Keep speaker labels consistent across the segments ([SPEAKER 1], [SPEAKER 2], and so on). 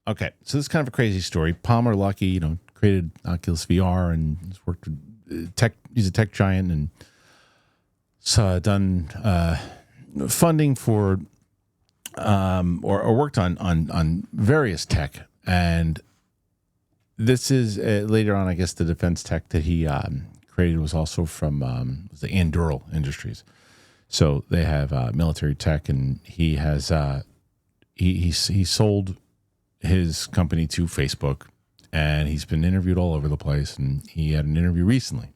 [SPEAKER 1] Okay, so this is kind of a crazy story. Palmer Luckey, created Oculus VR and has worked with tech. He's a tech giant and done funding for or worked on various tech. And this is later on, I guess, the defense tech that he created was also from the Anduril Industries. So they have military tech, and he has he sold his company to Facebook, and he's been interviewed all over the place, and he had an interview recently.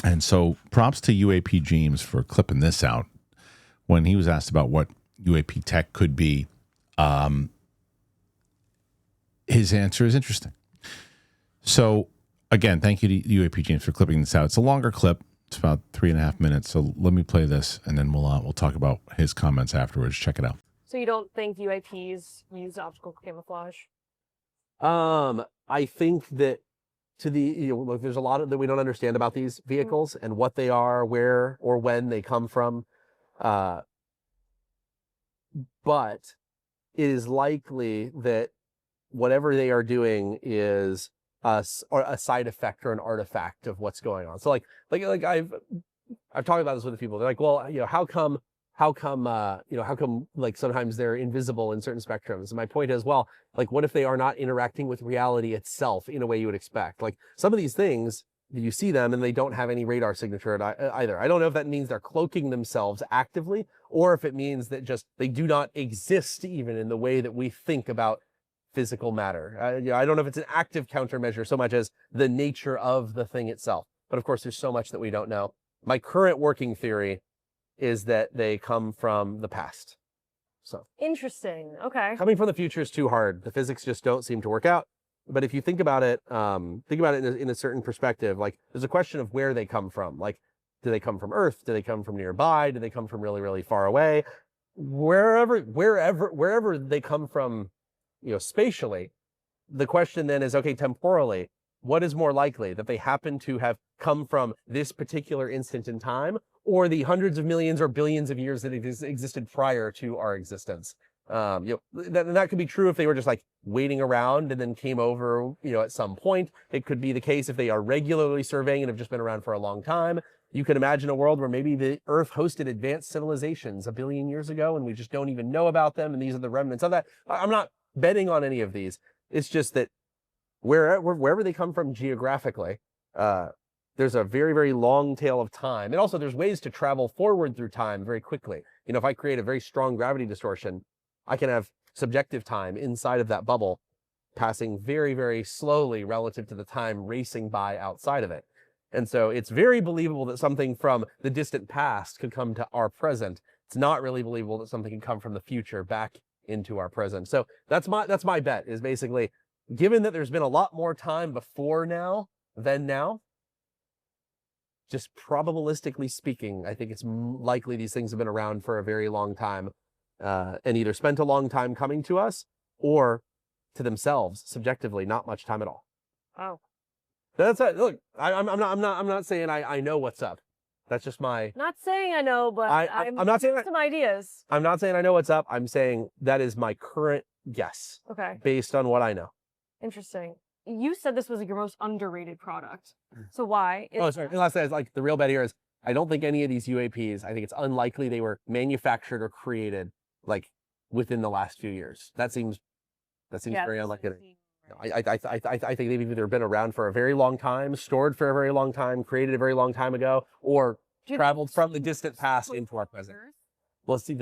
[SPEAKER 1] And so props to UAP James for clipping this out when he was asked about what UAP tech could be. His answer is interesting. So again, thank you to UAP James for clipping this out. It's a longer clip. It's about 3.5 minutes. So let me play this, and then we'll talk about his comments afterwards. Check it out.
[SPEAKER 2] So you don't think UAPs use optical camouflage?
[SPEAKER 3] I think that look, there's a lot that we don't understand about these vehicles and what they are, where or when they come from. But it is likely that whatever they are doing is a side effect or an artifact of what's going on. So like I've talked about this with people. They're like, well, how come like sometimes they're invisible in certain spectrums? And my point is, well, like what if they are not interacting with reality itself in a way you would expect? Like some of these things, you see them and they don't have any radar signature either. I don't know if that means they're cloaking themselves actively, or if it means that just they do not exist even in the way that we think about physical matter. I don't know if it's an active countermeasure so much as the nature of the thing itself. But of course, there's so much that we don't know. My current working theory is that they come from the past. So
[SPEAKER 2] interesting. Okay.
[SPEAKER 3] Coming from the future is too hard. The physics just don't seem to work out. But if you think about it in a certain perspective, like there's a question of where they come from. Like, do they come from Earth? Do they come from nearby? Do they come from really, really far away? Wherever they come from, spatially, the question then is, okay, temporally, what is more likely, that they happen to have come from this particular instant in time, or the hundreds of millions or billions of years that existed prior to our existence? That could be true if they were just like waiting around and then came over, at some point. It could be the case if they are regularly surveying and have just been around for a long time. You could imagine a world where maybe the Earth hosted advanced civilizations 1 billion years ago and we just don't even know about them, and these are the remnants of that. I'm not betting on any of these. It's just that wherever they come from geographically, there's a very, very long tail of time. And also there's ways to travel forward through time very quickly. If I create a very strong gravity distortion, I can have subjective time inside of that bubble passing very, very slowly relative to the time racing by outside of it. And so it's very believable that something from the distant past could come to our present. It's not really believable that something can come from the future back into our present. So that's my bet, is basically, given that there's been a lot more time before now than now, just probabilistically speaking, I think it's likely these things have been around for a very long time, and either spent a long time coming to us, or to themselves subjectively not much time at all.
[SPEAKER 2] Oh,
[SPEAKER 3] That's it. Look, I'm not saying I know what's up. That's just my.
[SPEAKER 2] Not saying I know, but I'm
[SPEAKER 3] not saying
[SPEAKER 2] some ideas.
[SPEAKER 3] I'm not saying I know what's up. I'm saying that is my current guess.
[SPEAKER 2] Okay.
[SPEAKER 3] Based on what I know.
[SPEAKER 2] Interesting. You said this was like your most underrated product. So why?
[SPEAKER 3] Sorry. And last thing is, like, the real bet here is, I don't think any of these UAPs, I think it's unlikely they were manufactured or created like within the last few years. That seems very unlikely. I think they've either been around for a very long time, stored for a very long time, created a very long time ago, or traveled from the distant past into our present. Well, see,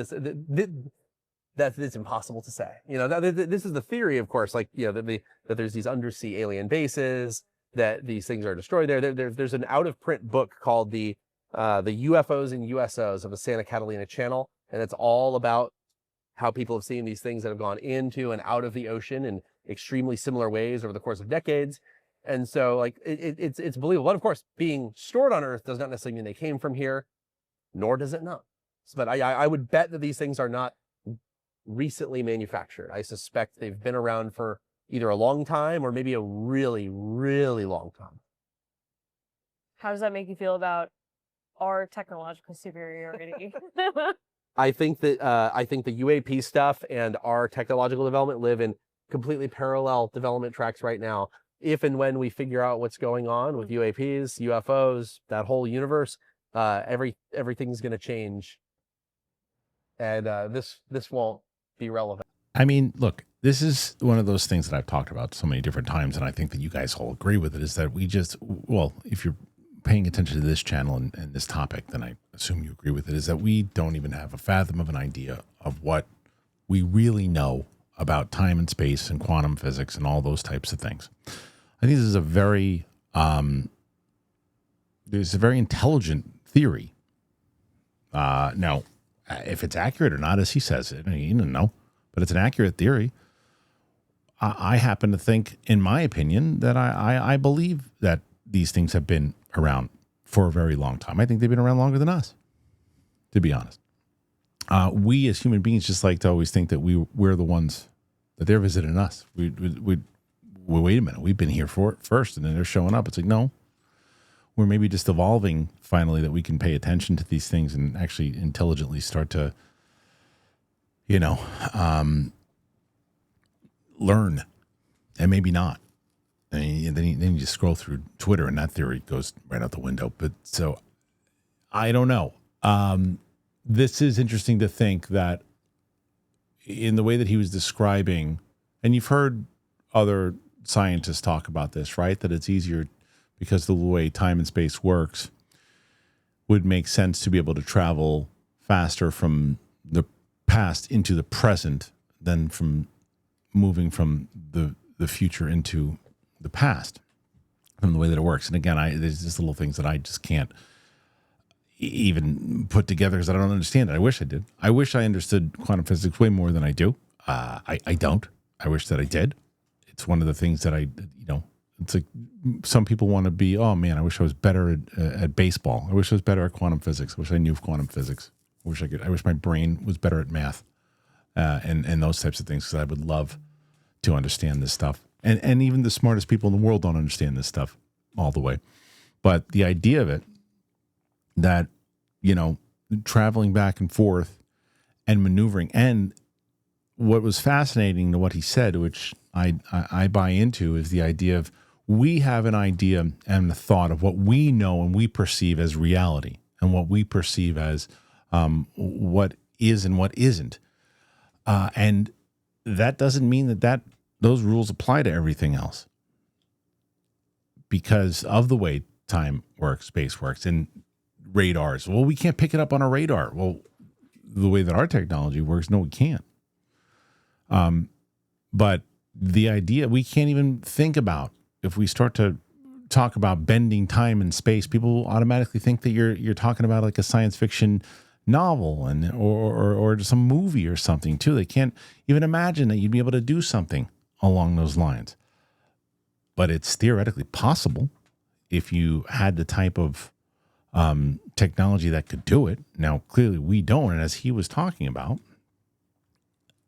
[SPEAKER 3] that's impossible to say. This is the theory, of course, like, that there's these undersea alien bases, that these things are destroyed there. There's an out-of-print book called the UFOs and USOs of the Santa Catalina Channel, and it's all about how people have seen these things that have gone into and out of the ocean in extremely similar ways over the course of decades. And so, like, it's believable. But of course, being stored on Earth does not necessarily mean they came from here, nor does it not. But I would bet that these things are not recently manufactured. I suspect they've been around for either a long time or maybe a really, really long time.
[SPEAKER 2] How does that make you feel about our technological superiority?
[SPEAKER 3] I think the UAP stuff and our technological development live in completely parallel development tracks right now. If and when we figure out what's going on with UAPs, UFOs, that whole universe, everything's going to change, and this won't be relevant.
[SPEAKER 1] I mean, look, this is one of those things that I've talked about so many different times, and I think that you guys all agree with it, is that if you're paying attention to this channel and this topic, then I assume you agree with it, is that we don't even have a fathom of an idea of what we really know about time and space and quantum physics and all those types of things. I think this is a very intelligent theory. Now, if it's accurate or not, as he says it, you don't know, but it's an accurate theory. I happen to think, in my opinion, that I believe that these things have been around for a very long time. I think they've been around longer than us, to be honest. We as human beings just like to always think that we're the ones that they're visiting us. We wait a minute, we've been here for it first, and then they're showing up. It's like, no, we're maybe just evolving finally, that we can pay attention to these things and actually intelligently start to, learn, and maybe not. And then you just scroll through Twitter and that theory goes right out the window. But so I don't know. This is interesting to think that in the way that he was describing, and you've heard other scientists talk about this, right? That it's easier because the way time and space works would make sense to be able to travel faster from the past into the present than from moving from the future into the past, from the way that it works. And again, there's just little things that I just can't even put together because I don't understand it. I wish I did. I wish I understood quantum physics way more than I do. I don't. I wish that I did. It's one of the things that it's like some people want to be, oh man, I wish I was better at baseball. I wish I was better at quantum physics. I wish I knew quantum physics. I wish my brain was better at math and those types of things, because I would love to understand this stuff. And even the smartest people in the world don't understand this stuff all the way. But the idea of it, that, traveling back and forth and maneuvering, and what was fascinating to what he said, which I buy into, is the idea of we have an idea and the thought of what we know and we perceive as reality, and what we perceive as what is and what isn't. And that doesn't mean that those rules apply to everything else, because of the way time works, space works, and radars. Well, we can't pick it up on a radar. Well, the way that our technology works, no, we can't. But the idea, we can't even think about, if we start to talk about bending time and space, people automatically think that you're talking about like a science fiction novel or some movie or something too. They can't even imagine that you'd be able to do something along those lines. But it's theoretically possible if you had the type of technology that could do it. Now, clearly we don't, and as he was talking about,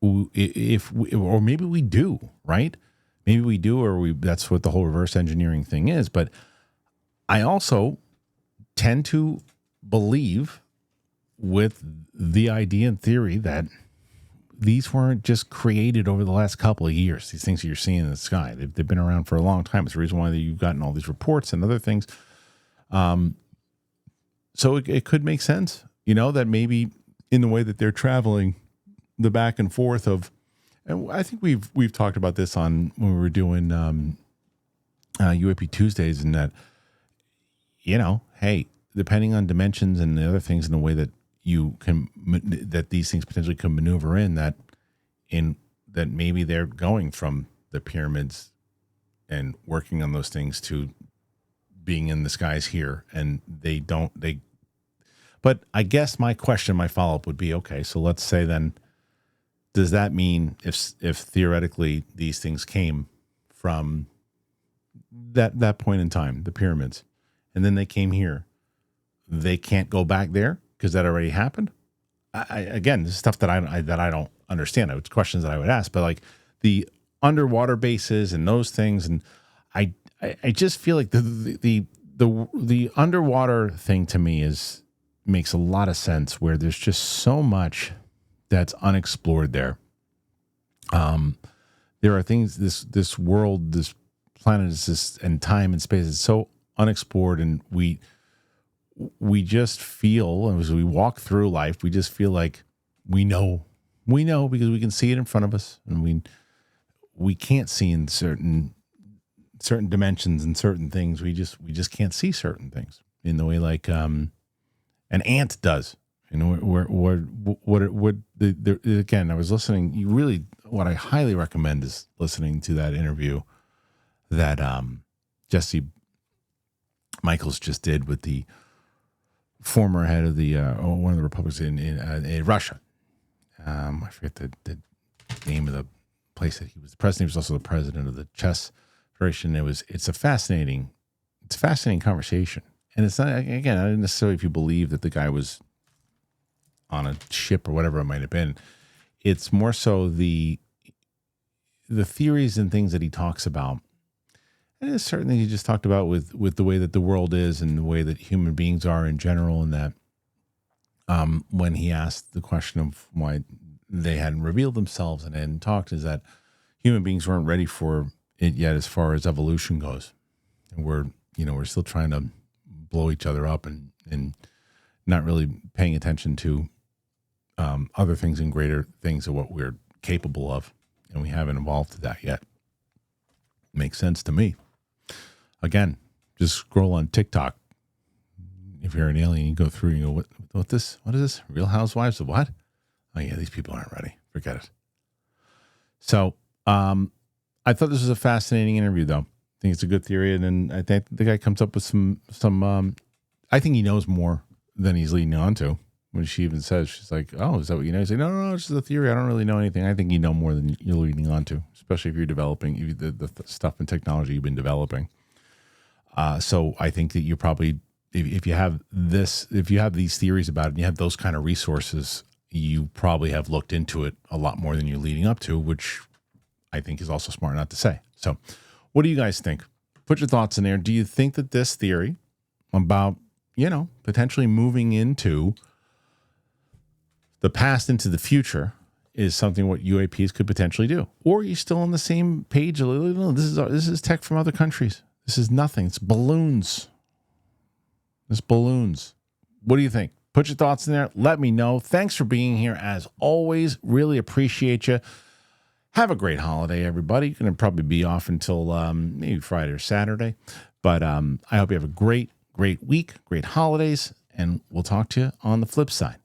[SPEAKER 1] or maybe we do, right? Maybe we do, or that's what the whole reverse engineering thing is. But I also tend to believe, with the idea and theory, that these weren't just created over the last couple of years. These things that you're seeing in the sky, they've been around for a long time. It's the reason why you've gotten all these reports and other things. So it could make sense, that maybe in the way that they're traveling, the back and forth of, and I think we've talked about this when we were doing UAP Tuesdays, and that, hey, depending on dimensions and the other things, in the way that that these things potentially can maneuver that maybe they're going from the pyramids and working on those things to being in the skies here, and but I guess my follow-up would be, okay, so let's say then, does that mean if theoretically these things came from that point in time, the pyramids, and then they came here, they can't go back there because that already happened? Again, this is stuff that I don't understand. It's questions that I would ask, but like the underwater bases and those things, and I just feel like the underwater thing to me makes a lot of sense, where there's just so much that's unexplored there. there are things, this world, this planet is just, and time and space is so unexplored, and we just feel, as we walk through life, we just feel like we know because we can see it in front of us, and we can't see in certain dimensions and certain things. We just can't see certain things in the way like an ant does. You know, again, I was listening. You really, what I highly recommend is listening to that interview that Jesse Michaels just did with the former head of the one of the republics in Russia. I forget the name of the place that he was the president. He was also the president of the chess federation. It's a fascinating conversation, and it's not, again, I didn't necessarily, if you believe that the guy was on a ship or whatever it might have been. It's more so the theories and things that he talks about. And there's certain things he just talked about with the way that the world is and the way that human beings are in general, and that when he asked the question of why they hadn't revealed themselves and hadn't talked, is that human beings weren't ready for it yet as far as evolution goes. And we're still trying to blow each other up and not really paying attention to other things and greater things of what we're capable of. And we haven't evolved to that yet. Makes sense to me. Again, just scroll on TikTok. If you're an alien, you go through and you go, what is this? Real Housewives of what? Oh yeah, these people aren't ready. Forget it. So I thought this was a fascinating interview, though. I think it's a good theory, and I think the guy comes up with some I think he knows more than he's leading on to. When she even says, she's like, oh, is that what you know? He's like, no, it's just a theory. I don't really know anything. I think you know more than you're leading on to, especially if you're developing the stuff and technology you've been developing. So I think that you're probably, if you have these theories about it and you have those kind of resources, you probably have looked into it a lot more than you're leading up to, which I think is also smart not to say. So what do you guys think? Put your thoughts in there. Do you think that this theory about, potentially moving into the past into the future is something what UAPs could potentially do? Or are you still on the same page? This is tech from other countries. This is nothing. It's balloons. It's balloons. What do you think? Put your thoughts in there. Let me know. Thanks for being here as always. Really appreciate you. Have a great holiday, everybody. You're going to probably be off until maybe Friday or Saturday. But I hope you have a great week, great holidays, and we'll talk to you on the flip side.